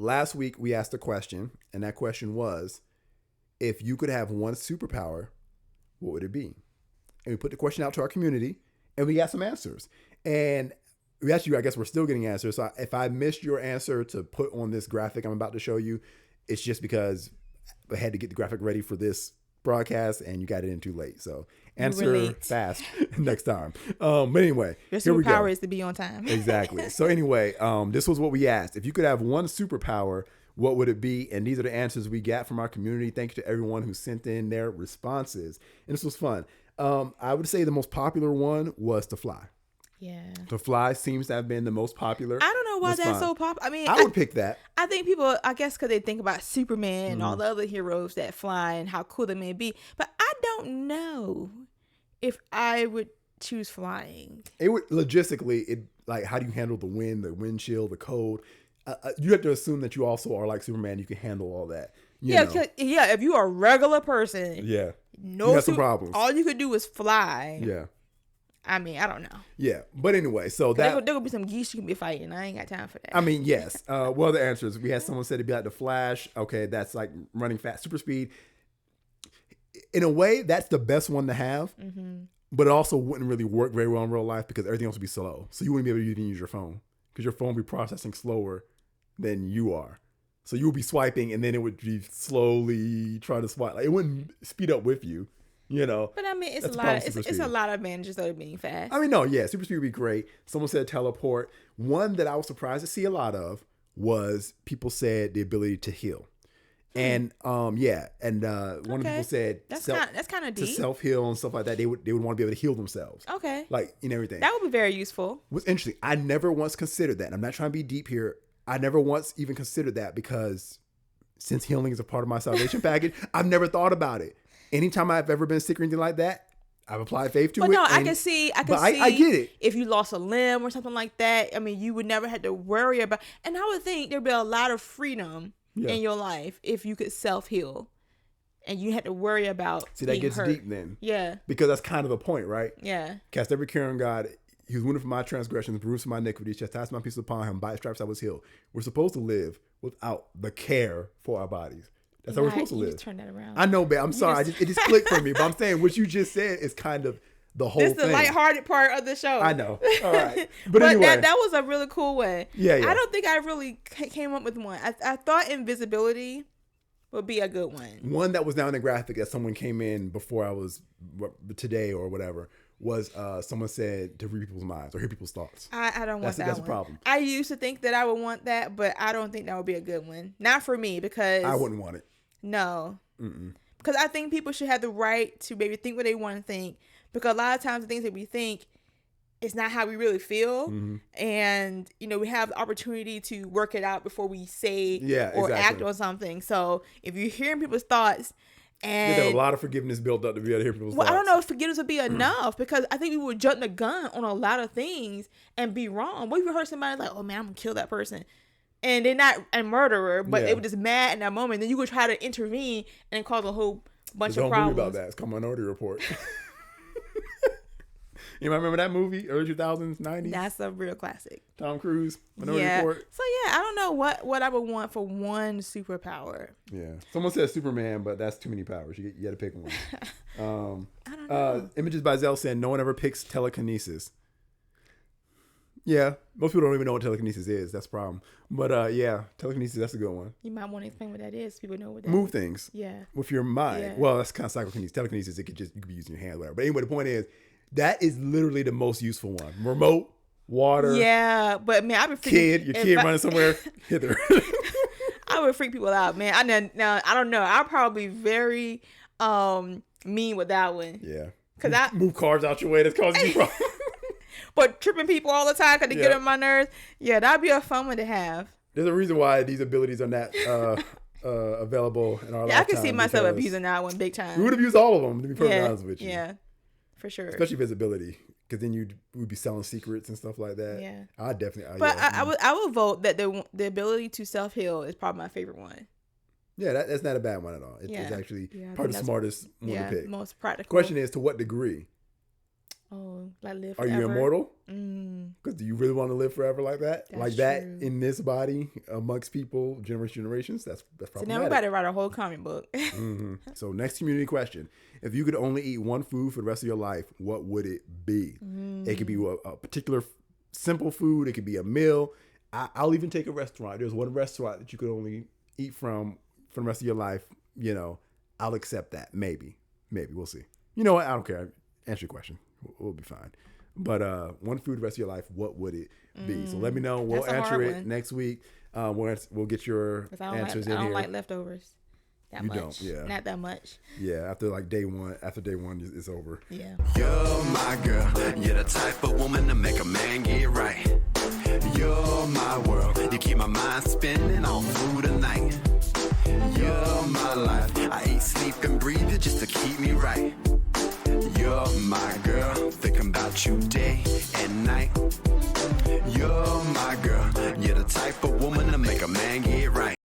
last week we asked a question, and that question was, if you could have one superpower, what would it be? And we put the question out to our community, and we got some answers. And we actually, I guess we're still getting answers. So if I missed your answer to put on this graphic I'm about to show you, it's just because I had to get the graphic ready for this broadcast, and you got it in too late. So answer fast next time. But anyway, your superpower is to be on time. Exactly. So anyway, this was what we asked. If you could have one superpower, what would it be? And these are the answers we got from our community. Thank you to everyone who sent in their responses. And this was fun. I would say the most popular one was to fly. Yeah. To fly seems to have been the most popular. I don't know why that's so popular. I mean, I would pick that. I think people, I guess because they think about Superman and all the other heroes that fly and how cool they may be. But I don't know if I would choose flying. It would logistically, like, how do you handle the wind chill, the cold? You have to assume that you also are like Superman. You can handle all that. Yeah. If you are a regular person, you have some problems. All you could do is fly. Yeah. I mean, I don't know. Yeah, but anyway, so that there could be some geese you can be fighting. I ain't got time for that. I mean, yes. Well, the answers we had someone said it'd be like the Flash. Okay, that's like running fast, super speed. In a way, that's the best one to have, but it also wouldn't really work very well in real life because everything else would be slow. So you wouldn't be able to even use your phone because your phone would be processing slower than you are. So you would be swiping, and then it would be slowly trying to swipe. Like, it wouldn't speed up with you. You know, but I mean, it's a lot of advantages of being fast. I mean, no, yeah, super speed would be great. Someone said teleport. One that I was surprised to see a lot of was people said the ability to heal, and one of the people said that's kind of deep. To self heal and stuff like that. They would want to be able to heal themselves. Okay, like everything that would be very useful. What's interesting, I never once considered that. I'm not trying to be deep here. I never once even considered that because since healing is a part of my salvation package, I've never thought about it. Anytime I've ever been sick or anything like that, I've applied faith to it. No, I can see. I get it. If you lost a limb or something like that, I mean, you would never have to worry about. And I would think there'd be a lot of freedom in your life if you could self-heal, and you had to worry about. See, that gets deep then. Yeah. Because that's kind of the point, right? Yeah. Cast every care on God. He was wounded for my transgressions, bruised for my iniquities, chastised my peace upon him. By his stripes I was healed. We're supposed to live without the care for our bodies. That's how we're supposed to live. Turn that around. I know, babe. I'm sorry. It just clicked for me. But I'm saying what you just said is kind of the whole thing. It's the lighthearted part of the show. I know. All right. But anyway. that was a really cool one. Yeah. I don't think I really came up with one. I thought invisibility would be a good one. One that was down in the graphic that someone came in before I was today or whatever was someone said to read people's minds or hear people's thoughts. I don't want that. That's a problem. I used to think that I would want that, but I don't think that would be a good one. Not for me because I wouldn't want it. No. Because I think people should have the right to maybe think what they want to think. Because a lot of times the things that we think is not how we really feel. And, we have the opportunity to work it out before we say or act on something. So if you're hearing people's thoughts and... There's a lot of forgiveness built up to be able to hear people's thoughts. I don't know if forgiveness would be enough because I think we would jump the gun on a lot of things and be wrong. What if you heard somebody like, oh man, I'm going to kill that person? And they're not a murderer, but they were just mad in that moment. Then you would try to intervene and cause a whole bunch of problems. Don't worry about that. It's called Minority Report. You might remember that movie, early 2000s, 90s? That's a real classic. Tom Cruise, Minority Report. So I don't know what I would want for one superpower. Yeah. Someone said Superman, but that's too many powers. You got to pick one. I don't know. Images by Zell saying no one ever picks telekinesis. Yeah, most people don't even know what telekinesis is. That's the problem. But telekinesis, that's a good one. You might want to explain what that is. People know what that Move is. Things. Yeah. With your mind. Yeah. Well, that's kind of psychokinesis. Telekinesis, you could be using your hand, whatever. But anyway, the point is, that is literally the most useful one. Remote, water. Yeah, but man, I've been your kid running somewhere hither. I would freak people out, man. I don't know. I'll probably be very mean with that one. Yeah. Cause I move cars out your way. That's causing you problems. But tripping people all the time because they get on my nerves. Yeah, that'd be a fun one to have. There's a reason why these abilities are not available in our lifetime. Yeah, I can see myself abusing that one big time. We would abuse all of them, to be perfectly honest with you. Yeah, for sure. Especially visibility, because then we'd be selling secrets and stuff like that. Yeah, I definitely. But I would vote that the ability to self heal is probably my favorite one. Yeah, that's not a bad one at all. It's actually probably the smartest one to pick. Most practical. Question is, to what degree? Oh, like live Are forever. you immortal? Because do you really want to live forever like that? That's like that true. in this body amongst people, generations? That's So problematic. now we're about to write a whole comic book. So next community question. If you could only eat one food for the rest of your life, what would it be? It could be a particular simple food. It could be a meal. I'll even take a restaurant. There's one restaurant that you could only eat from for the rest of your life. You know, I'll accept that. Maybe. We'll see. You know what? I don't care. Answer your question. We'll be fine. But one food the rest of your life, what would it be? So let me know. We'll answer it next week. We'll get your answers in here. I don't like leftovers that much. You don't, yeah. Not that much. Yeah, after day one, it's over. Yeah. You're my girl. You're the type of woman to make a man get right. You're my world. You keep my mind spinning all through the night. You're my life. I eat, sleep, and breathe you just to keep me right.